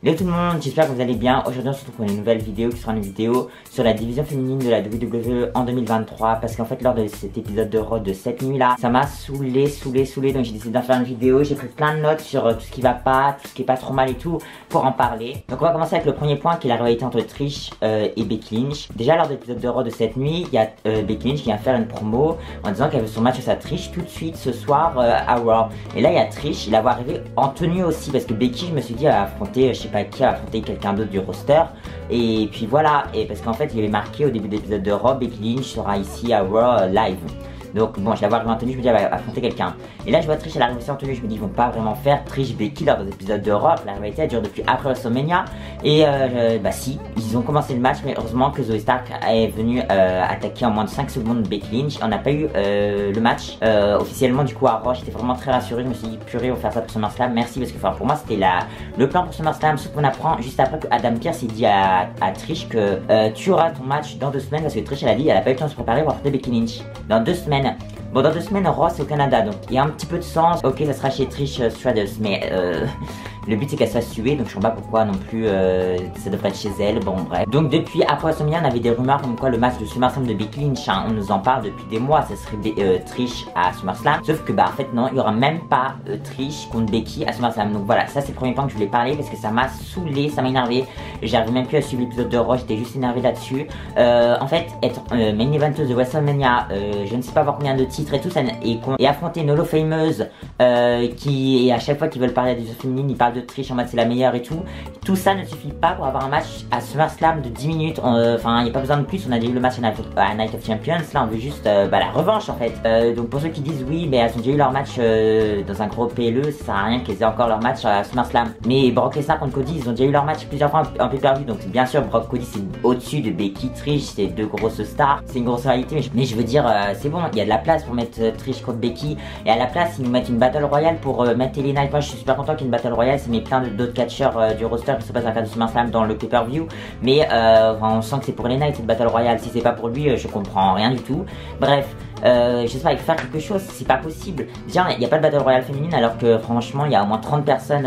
Hello tout le monde, j'espère que vous allez bien. Aujourd'hui on se retrouve pour une nouvelle vidéo qui sera une vidéo sur la division féminine de la WWE en 2023. Parce qu'en fait lors de cet épisode de Raw de cette nuit là, ça m'a saoulé. Donc j'ai décidé d'en faire une vidéo. J'ai pris plein de notes sur tout ce qui va pas, tout ce qui est pas trop mal et tout pour en parler. Donc on va commencer avec le premier point qui est la rivalité entre Trish et Becky Lynch. Déjà lors de l'épisode de Raw de cette nuit, il y a Becky Lynch qui vient faire une promo en disant qu'elle veut son match face à Trish tout de suite ce soir à Raw. Et là il y a Trish, il la voit arriver en tenue aussi parce que Becky, je me suis dit, a affronté je sais pas qui, a affronté quelqu'un d'autre du roster. Et puis voilà, et parce qu'en fait il y avait marqué au début de l'épisode de Raw, Becky Lynch sera ici à Raw live. Donc bon, je la vois arriver en tenue, je me dis elle va affronter quelqu'un. Et là je vois Trish, elle arrive aussi en tenue, je me dis ils vont pas vraiment faire Trish Becky lors des épisodes de Raw. La rivalité elle dure depuis après WrestleMania. Et bah si, ils ont commencé le match, mais heureusement que Zoey Stark est venue attaquer en moins de 5 secondes Becky Lynch. On n'a pas eu le match officiellement du coup à Raw. J'étais vraiment très rassuré, je me suis dit purée on va faire ça pour SummerSlam, merci, parce que enfin, pour moi c'était le plan pour SummerSlam. Sauf qu'on apprend juste après que Adam Pearce il dit à Trish que tu auras ton match dans 2 semaines, parce que Trish elle a dit elle a pas eu le temps de se préparer pour affronter Becky Lynch dans 2 semaines. Bon, dans 2 semaines, Raw c'est au Canada, donc il y a un petit peu de sens. Ok, ça sera chez Trish Stratus, mais le but c'est qu'elle soit suée, donc je vois pas pourquoi non plus ça devrait être chez elle. Bon, bref. Donc depuis après WrestleMania, on avait des rumeurs comme quoi le match de SummerSlam de Becky Lynch, hein, on nous en parle depuis des mois, ça serait Trish à SummerSlam. Sauf que bah en fait non, il y aura même pas Trish contre Becky à SummerSlam. Donc voilà, ça c'est le premier point que je voulais parler parce que ça m'a saoulé, ça m'a énervé. J'arrive même plus à suivre l'épisode de Raw, j'étais juste énervé là-dessus. En fait, être main eventeuse de WrestleMania, je ne sais pas avoir combien de titres et tout ça, et affronter une Hall of Fameuse qui, et à chaque fois qu'ils veulent parler de la division féminine, ils parlent de Trish en mode c'est la meilleure et tout. Tout ça ne suffit pas pour avoir un match à SummerSlam de 10 minutes. Enfin, il n'y a pas besoin de plus, on a déjà eu le match à Night of Champions, là on veut juste la revanche en fait. Donc pour ceux qui disent oui, mais elles ont déjà eu leur match dans un gros PLE, ça sert à rien qu'elles aient encore leur match à SummerSlam. Mais Brock Lesnar contre Cody, ils ont déjà eu leur match plusieurs fois en pay-per-view, donc bien sûr Brock Cody c'est au-dessus de Becky Trish, c'est 2 grosses stars, c'est une grosse réalité, mais je veux dire c'est bon, il y a de la place pour mettre Trish contre Becky, et à la place ils nous mettent une Battle Royale pour mettre les Knight. Moi je suis super content qu'il y ait une Battle Royale, ça met plein d'autres catcheurs du roster qui se passent à la carte de SummerSlam dans le pay-per-view, mais on sent que c'est pour les Knight cette Battle Royale. Si c'est pas pour lui, je comprends rien du tout. Bref, je sais pas, il faut faire quelque chose, c'est pas possible. Déjà, il n'y a pas de Battle Royale féminine alors que franchement, il y a au moins 30 personnes,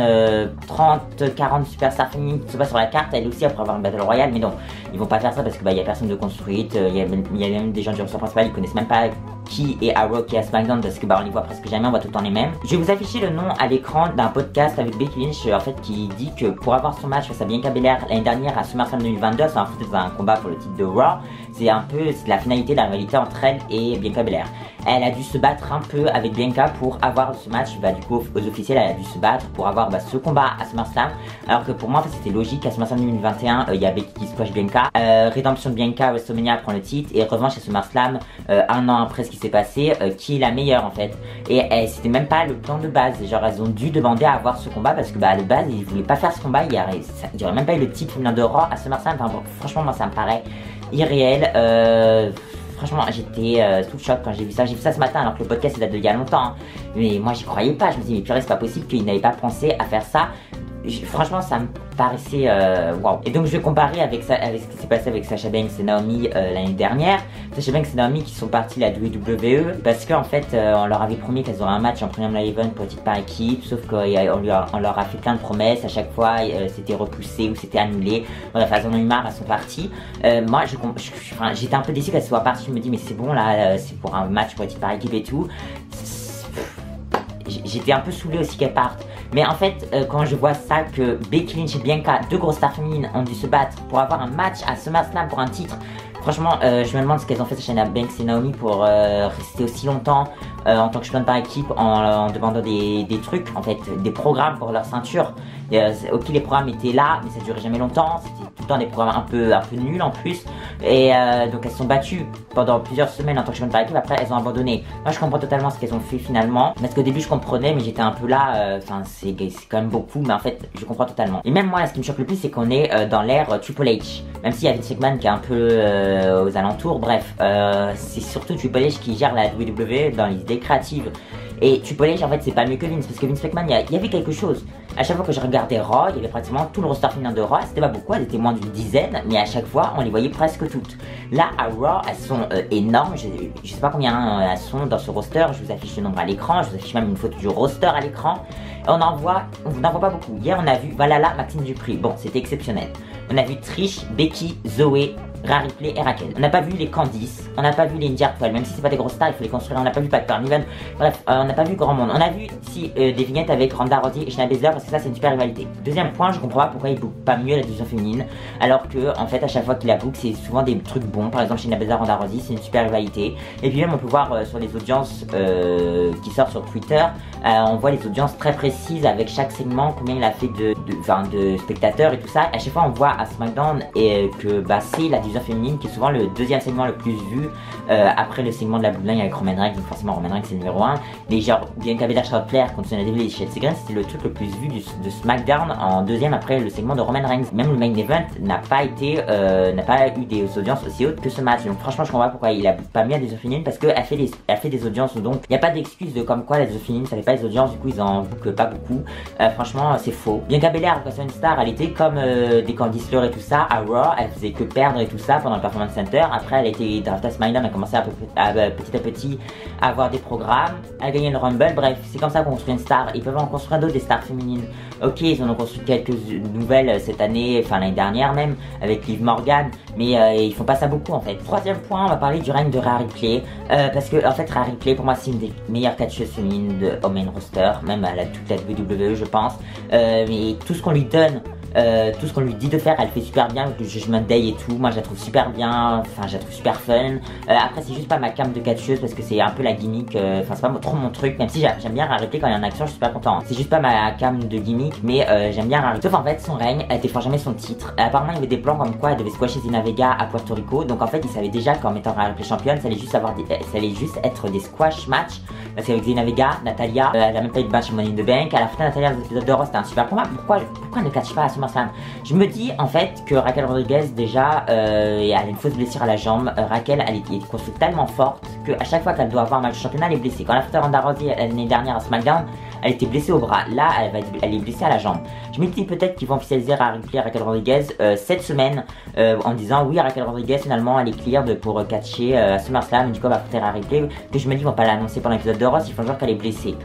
30-40 superstars féminines qui se passent sur la carte, elles aussi, après avoir une Battle Royale. Mais non, ils vont pas faire ça parce que bah, il y a personne de construite, il y a même des gens du roster principal, ils connaissent même pas qui est à Raw, qui est à SmackDown, parce que bah on les voit presque jamais, on voit tout le temps les mêmes. Je vais vous afficher le nom à l'écran d'un podcast avec Becky Lynch en fait qui dit que pour avoir son match face à Bianca Belair l'année dernière à SummerSlam 2022, c'est un combat pour le titre de Raw. C'est un peu la finalité de la rivalité entre elle et Bianca Belair. Elle a dû se battre un peu avec Bianca pour avoir ce match, bah du coup aux officiels elle a dû se battre pour avoir ce combat à SummerSlam, alors que pour moi en fait c'était logique. À SummerSlam 2021 il y a Becky qui squash Bianca, rédemption de Bianca, WrestleMania prend le titre, et revanche à SummerSlam un an après ce qui s'est passé, qui est la meilleure en fait. Et c'était même pas le plan de base, genre elles ont dû demander à avoir ce combat parce que bah de base ils voulaient pas faire ce combat, il y aurait même pas eu le titre féminin de Raw à SummerSlam. Enfin bon, franchement moi ça me paraît irréel. Franchement, j'étais sous le choc quand j'ai vu ça. J'ai vu ça ce matin alors que le podcast date d'il y a longtemps. Hein. Mais moi, j'y croyais pas. Je me dis, mais purée, c'est pas possible qu'ils n'avaient pas pensé à faire ça. Franchement, ça me paraissait waouh. Et donc, je vais comparer avec ce qui s'est passé avec Sasha Banks et Naomi l'année dernière. Sasha Banks et Naomi qui sont partis de la WWE parce qu'en fait, on leur avait promis qu'elles auraient un match en Premium Live Event pour titre par équipe. Sauf qu'on leur a fait plein de promesses. À chaque fois, c'était repoussé ou c'était annulé. Bref, elles en ont eu marre, elles sont parties. Moi, j'étais un peu déçue qu'elles soient parties. Je me dis, mais c'est bon là, c'est pour un match pour titre par équipe et tout. J'étais un peu saoulée aussi qu'elles partent. Mais en fait, quand je vois ça, que Becky Lynch et Bianca, 2 grosses stars féminines, ont dû se battre pour avoir un match à SummerSlam pour un titre, franchement, je me demande ce qu'elles ont fait Sasha Banks et Naomi pour rester aussi longtemps en tant que championne par équipe, en demandant des trucs, en fait, des programmes pour leur ceinture. Ok, les programmes étaient là, mais ça durait jamais longtemps. C'était tout le temps des programmes un peu nuls en plus. Et donc elles se sont battues pendant plusieurs semaines en tant que championne par équipe. Après, elles ont abandonné. Moi, je comprends totalement ce qu'elles ont fait finalement. Parce qu'au début, je comprenais, mais j'étais un peu là. Enfin, c'est quand même beaucoup, mais en fait, je comprends totalement. Et même moi, là, ce qui me choque le plus, c'est qu'on est dans l'ère Triple H. Même s'il y a Vince McMahon qui est un peu aux alentours. Bref, c'est surtout Triple H qui gère la WWE dans les idées créatives. Et Triple H en fait c'est pas mieux que Vince, parce que Vince McMahon il y avait quelque chose. À chaque fois que je regardais Raw, il y avait pratiquement tout le roster féminin de Raw. C'était pas beaucoup, elles étaient moins d'une dizaine, mais à chaque fois on les voyait presque toutes. Là à Raw, elles sont énormes. Je sais pas combien elles sont dans ce roster. Je vous affiche le nombre à l'écran, je vous affiche même une photo du roster à l'écran. On n'en voit pas beaucoup. Hier on a vu Valhalla, Maxime Dupri. Bon, c'était exceptionnel. On a vu Trish, Becky, Zoé, Rhea Ripley et Raquel. On n'a pas vu les Candice, on n'a pas vu les Indy Hartwell, même si c'est pas des grosses stars, il faut les construire. On n'a pas vu Piper Niven. Bref, on n'a pas vu grand monde. On a vu des vignettes avec Ronda Rousey et Shayna Baszler parce que ça c'est une super rivalité. Deuxième point, je comprends pas pourquoi ils bookent pas mieux la division féminine, alors que en fait à chaque fois qu'ils la bookent c'est souvent des trucs bons. Par exemple Shayna Baszler, Ronda Rousey, c'est une super rivalité. Et puis même on peut voir sur les audiences qui sortent sur Twitter, on voit les audiences très précises avec chaque segment, combien il a fait de spectateurs et tout ça. À chaque fois on voit à SmackDown que c'est la division féminine qui est souvent le deuxième segment le plus vu après le segment de la Bloodline avec Roman Reigns. Donc forcément Roman Reigns c'est le numéro 1, mais genre Bianca Belair, Charlotte Flair contre Sonya Deville et Chelsea Green, c'était le truc le plus vu de SmackDown en deuxième après le segment de Roman Reigns. Même le main event n'a pas eu des audiences aussi hautes que ce match. Donc franchement je comprends pas pourquoi il a pas mis la division féminine, parce qu'elle fait des audiences, donc il n'y a pas d'excuse de comme quoi la division féminine ça fait pas les audiences, du coup ils en bookent pas beaucoup. Franchement c'est faux. Bianca Belair, quand c'est une star, elle était comme des Candice LeRae et tout ça à Raw, elle faisait que perdre et tout ça pendant le Performance Center. Après elle a été draftée à SmackDown, elle a commencé petit à petit à avoir des programmes, à gagner le Rumble. Bref, c'est comme ça qu'on construit une star. Ils peuvent en construire d'autres, des stars féminines. Ok, ils en ont construit quelques nouvelles cette année, enfin l'année dernière même, avec Liv Morgan, mais ils font pas ça beaucoup en fait. Troisième point, on va parler du règne de Rhea Ripley, parce que en fait Rhea Ripley pour moi c'est une des meilleures catcheuses féminines au main roster, même à toute la WWE je pense, mais tout ce qu'on lui donne, tout ce qu'on lui dit de faire, elle fait super bien, le Judgment Day et tout. Moi je la trouve super bien, enfin je la trouve super fun. Après c'est juste pas ma cam de catcheuse parce que c'est un peu la gimmick, enfin c'est pas trop mon truc, même si j'aime bien Rhea Ripley quand il y a en action, je suis super content. C'est juste pas ma cam de gimmick, mais j'aime bien Rhea Ripley. Sauf en fait son règne, elle défend jamais son titre. Apparemment il y avait des plans comme quoi elle devait squasher Zelina Vega à Puerto Rico, donc en fait il savait déjà qu'en mettant Rhea Ripley championne, ça allait juste être des squash matchs. Parce qu'avec Zelina Vega, Natalia, elle a même pas eu de match Money in the Bank. À la fin Natalia dans l'épisode de Raw c'était un super combat. Pourquoi elle ne catch pas à SummerSlam? Je me dis en fait que Raquel Rodriguez déjà elle a une fausse blessure à la jambe. Raquel elle est construite tellement forte qu'à chaque fois qu'elle doit avoir un match de championnat elle est blessée. Quand elle a fait Ronda Rousey l'année dernière à SmackDown, elle était blessée au bras. Là elle est blessée à la jambe. Je me dis peut-être qu'ils vont officialiser Raquel Rodriguez cette semaine en disant oui Raquel Rodriguez finalement elle est clear pour catcher à SummerSlam, et du coup elle va affronter Rhea Ripley. Que je me dis ils vont pas l'annoncer pendant l'épisode de Raw, ils font genre qu'elle est blessée.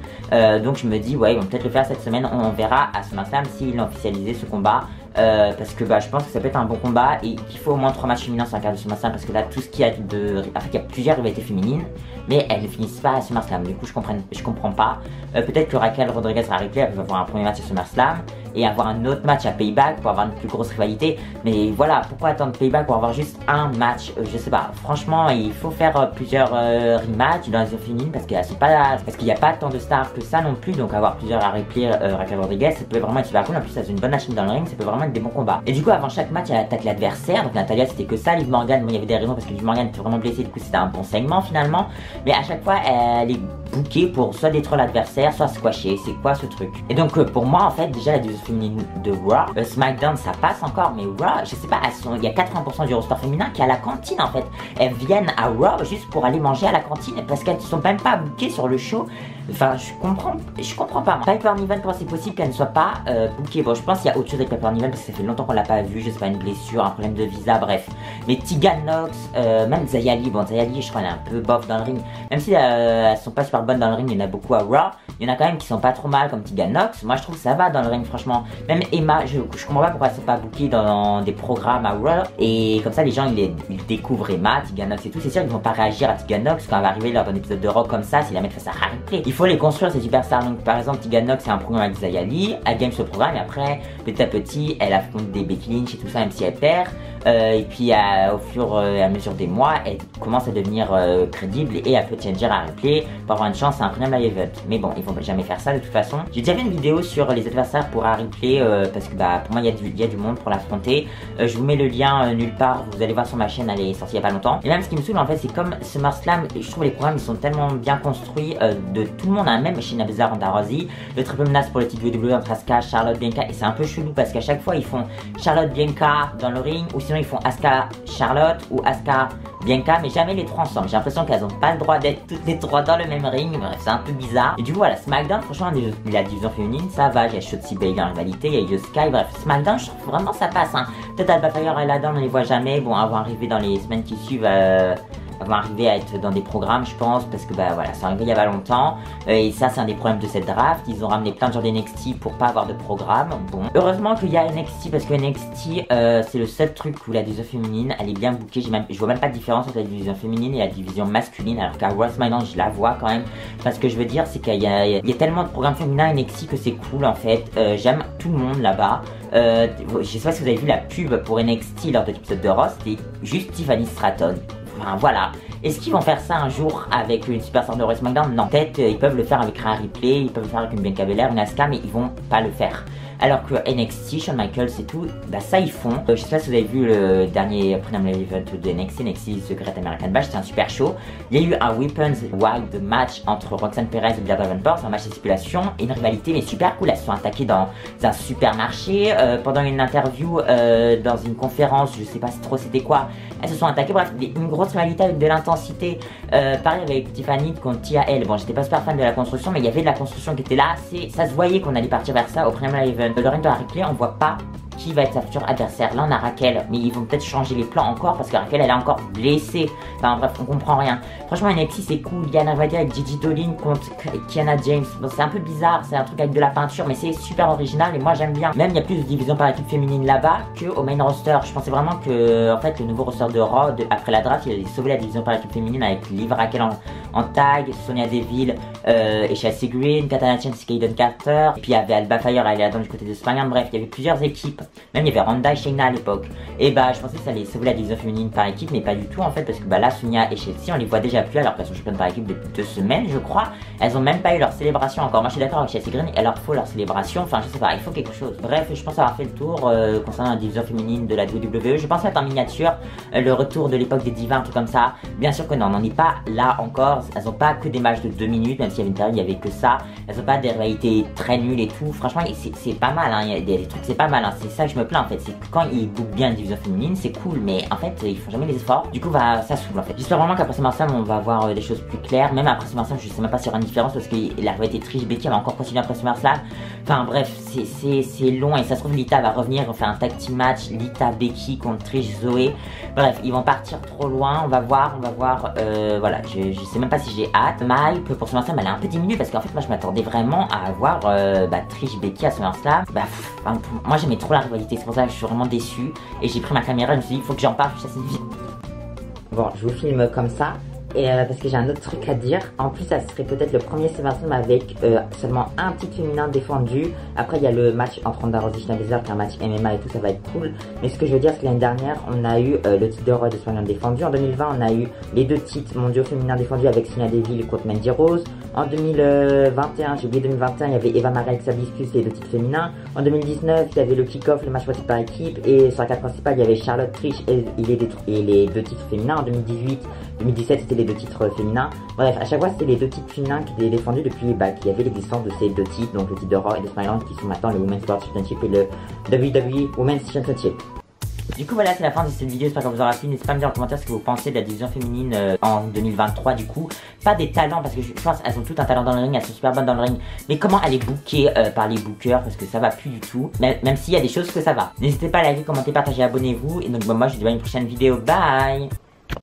Donc je me dis ouais ils vont peut-être le faire cette semaine, on verra à SummerSlam s'ils l'ont officialisé ce combat. Parce que je pense que ça peut être un bon combat et qu'il faut au moins 3 matchs féminins sur la carte de SummerSlam, parce que là tout ce qu'il y a en fait il y a plusieurs rivalités féminines mais elles ne finissent pas à SummerSlam. Du coup je comprends pas. Peut-être que Raquel Rodriguez Rhea Ripley va avoir un premier match à SummerSlam et avoir un autre match à Payback pour avoir une plus grosse rivalité, mais voilà, pourquoi attendre Payback pour avoir juste un match? Je sais pas, franchement il faut faire plusieurs rematchs dans les féminines parce qu'il n'y a pas tant de stars que ça non plus, donc avoir plusieurs Rhea Ripley, Raquel Rodriguez ça peut vraiment être super cool. En plus ça fait une bonne machine dans le ring, ça peut vraiment être des bons combats. Et du coup avant chaque match elle attaque l'adversaire, donc Natalia c'était que ça. Liv Morgan, bon il y avait des raisons parce que Liv Morgan était vraiment blessée, du coup c'était un bon segment finalement, mais à chaque fois elle est bookée pour soit détruire l'adversaire soit squasher. C'est quoi ce truc? Et donc pour moi en fait déjà la division féminine de Raw, SmackDown ça passe encore, mais Raw je sais pas, il y a 80% du roster féminin qui est à la cantine en fait. Elles viennent à Raw juste pour aller manger à la cantine parce qu'elles ne sont même pas bookées sur le show. Enfin je comprends pas. Piper Niven, comment c'est possible qu'elle ne soit pas bookée? Bon je pense qu'il y a autre chose avec Piper Niven parce que ça fait longtemps qu'on l'a pas vu, je sais pas, une blessure, un problème de visa, bref. Mais Tegan Nox, même Xia Li, bon Xia Li je crois elle est un peu bof dans le ring, même si elles sont pas super bonnes dans le ring, il y en a beaucoup à Raw, il y en a quand même qui sont pas trop mal comme Tegan Nox. Moi je trouve que ça va dans le ring franchement. Même Emma, je comprends pas pourquoi elles sont pas bookées dans des programmes à Raw, et comme ça les gens ils découvrent Emma, Tegan Nox et tout. C'est sûr qu'ils vont pas réagir à Tegan Nox quand elle va arriver lors d'un épisode de Raw comme ça, s'ils la mettent face à Rhea Ripley. Il faut les construire ces superstars. Donc par exemple Tegan Nox c'est un programme avec Xia Li, elle gagne ce programme et après petit à petit elle affronte des Becky Lynch et tout ça, même si elle perd. Et puis au fur et à mesure des mois elle commence à devenir crédible et elle peut changer à Ripley pour avoir une chance à un premium live event. Mais bon ils vont jamais faire ça de toute façon. J'ai déjà fait une vidéo sur les adversaires pour Ripley parce que pour moi il y a du monde pour l'affronter. Je vous mets le lien nulle part, vous allez voir sur ma chaîne, elle est sortie il y a pas longtemps. Et même ce qui me saoule en fait c'est comme SummerSlam, je trouve les programmes ils sont tellement bien construits de tout le monde, hein, même Shayna Baszler, Ronda Rousey, le triple menace pour le titre WWE entre Asuka, Charlotte, Bianca, et c'est un peu chelou parce qu'à chaque fois ils font Charlotte, Bianca dans le ring, ou sinon sinon ils font Asuka Charlotte ou Asuka Bianca, mais jamais les trois ensemble. J'ai l'impression qu'elles n'ont pas le droit d'être toutes les trois dans le même ring. Bref, c'est un peu bizarre. Et du coup, voilà, SmackDown, franchement, la division féminine, ça va. Il y a Shotzi Bayley en rivalité, il y a Io Sky. Bref, SmackDown, je trouve vraiment ça passe. Hein. Peut-être Alba Fire et Ladon, on les voit jamais. Bon, elles vont arriver dans les semaines qui suivent. Vont arriver à être dans des programmes, je pense, parce que bah voilà, c'est arrivé il y a pas longtemps. Et ça, c'est un des problèmes de cette draft. Ils ont ramené plein de gens d'NXT pour pas avoir de programme. Bon, heureusement qu'il y a NXT, parce que NXT, c'est le seul truc où la division féminine, elle est bien bookée. Je vois même pas de différence entre la division féminine et la division masculine, alors qu'à Raw SmackDown, je la vois quand même. Parce que je veux dire, c'est qu'il y a tellement de programmes féminins à NXT que c'est cool en fait. J'aime tout le monde là-bas. Je sais pas si vous avez vu la pub pour NXT lors de l'épisode de Raw, c'était juste Tiffany Stratton. Enfin, voilà. Est-ce qu'ils vont faire ça un jour avec une superstar de Raw SmackDown? Non, peut-être ils peuvent le faire avec Rhea Ripley, ils peuvent le faire avec une Bianca Belair, une Asuka, mais ils vont pas le faire. Alors que NXT, Shawn Michaels et tout, bah ça ils font. Je sais pas si vous avez vu le dernier Premium Event de NXT Secret American Bash, c'était un super show. Il y a eu un Weapons Wild match entre Roxanne Perez et Blair Davenport, un match de stipulation et une rivalité mais super cool. Elles se sont attaquées dans un supermarché pendant une interview dans une conférence, je sais pas trop c'était quoi. Elles se sont attaquées, bref, une grosse rivalité avec de l'intensité. Pareil avec Tiffany contre Tia L. Bon, j'étais pas super fan de la construction, mais il y avait de la construction qui était là. Ça se voyait qu'on allait partir vers ça au Premium Event. Le ring de la Ripley, on voit pas qui va être sa future adversaire. Là on a Raquel, mais ils vont peut-être changer les plans encore parce que Raquel elle est encore blessée. Enfin bref, on comprend rien. Franchement NXT c'est cool, il y a une rivalité avec Gigi Dolin contre Kiana James. Bon, c'est un peu bizarre, c'est un truc avec de la peinture, mais c'est super original et moi j'aime bien. Même il y a plus de division par équipe féminine là-bas qu'au main roster. Je pensais vraiment que en fait le nouveau roster de Raw après la draft il allait sauver la division par équipe féminine avec Liv Raquel en tag, Sonya Deville et Chelsea Green, Katana Chance, Kaden Carter, et puis il y avait Alba Fire, elle est là du côté de SmackDown. Bref, il y avait plusieurs équipes. Même il y avait Ronda et Shayna à l'époque. Et bah je pensais que ça allait sauver la division féminine par équipe, mais pas du tout en fait, parce que bah là Sonya et Chelsea on les voit déjà plus alors qu'elles sont championnes par équipe depuis 2 semaines je crois. Elles ont même pas eu leur célébration encore. Moi je suis d'accord avec Chelsea Green, il leur faut leur célébration, enfin je sais pas, il faut quelque chose. Bref, je pense avoir fait le tour concernant la division féminine de la WWE. Je pense être en miniature le retour de l'époque des divins, un truc comme ça. Bien sûr que non, on n'en est pas là encore. Elles ont pas que des matchs de 2 minutes, même s'il y avait une période il y avait que ça. Elles ont pas des réalités très nulles et tout. Franchement c'est pas mal, hein. Il y a des trucs c'est pas mal, hein. C'est ça que je me plains en fait, c'est que quand ils bookent bien une division féminine c'est cool, mais en fait ils font jamais les efforts. Du coup bah ça saoule en fait. J'espère vraiment qu'après SummerSlam on va avoir des choses plus claires. Même après SummerSlam je sais même pas s'il y aura une différence parce que la rivalité Trish Becky va encore continuer après SummerSlam. Enfin bref, c'est long et ça se trouve Lita va revenir, on fait un tag team match Lita Becky contre Trish Zoé. Bref, ils vont partir trop loin, on va voir, voilà, je sais même pas si j'ai hâte. Ma hype pour SummerSlam elle est un peu diminuée parce qu'en fait moi je m'attendais vraiment à avoir Trish Becky à SummerSlam. Moi j'aimais trop la rivalité, c'est pour ça que je suis vraiment déçu. Et j'ai pris ma caméra, je me suis dit il faut que j'en parle, je une vidéo. Bon, je vous filme comme ça. Et parce que j'ai un autre truc à dire. En plus ça serait peut-être le premier SummerSlam avec seulement un titre féminin défendu. Après il y a le match entre Ronda Rousey et Shayna Baszler qui est un match MMA et tout, ça va être cool. Mais ce que je veux dire c'est que l'année dernière on a eu le titre de Raw de SmackDown défendu. En 2020 on a eu les 2 titres mondiaux féminins défendus avec Sonya Deville contre Mandy Rose. En 2021, j'ai oublié 2021, il y avait Eva Marie avec Sabiscus et les 2 titres féminins. En 2019 il y avait le kick-off, le match par par équipe. Et sur la carte principale il y avait Charlotte Trish et les 2 titres féminins. En 2017 c'était les 2 titres féminins. Bref, à chaque fois c'était les 2 titres féminins qui étaient défendus depuis qu'il y avait l'existence de ces 2 titres, donc le titre de Raw et de SmackDown qui sont maintenant le Women's World Championship et le WWE Women's Championship. Du coup voilà, c'est la fin de cette vidéo, j'espère qu'elle vous aura plu. N'hésitez pas à me dire en commentaire ce que vous pensez de la division féminine en 2023 du coup. Pas des talents parce que je pense qu'elles ont toutes un talent dans le ring, elles sont super bonnes dans le ring. Mais comment elle est bookée par les bookers, parce que ça va plus du tout. Même s'il y a des choses que ça va. N'hésitez pas à liker, commenter, partager, abonnez-vous. Et donc moi je vous dis à une prochaine vidéo, bye.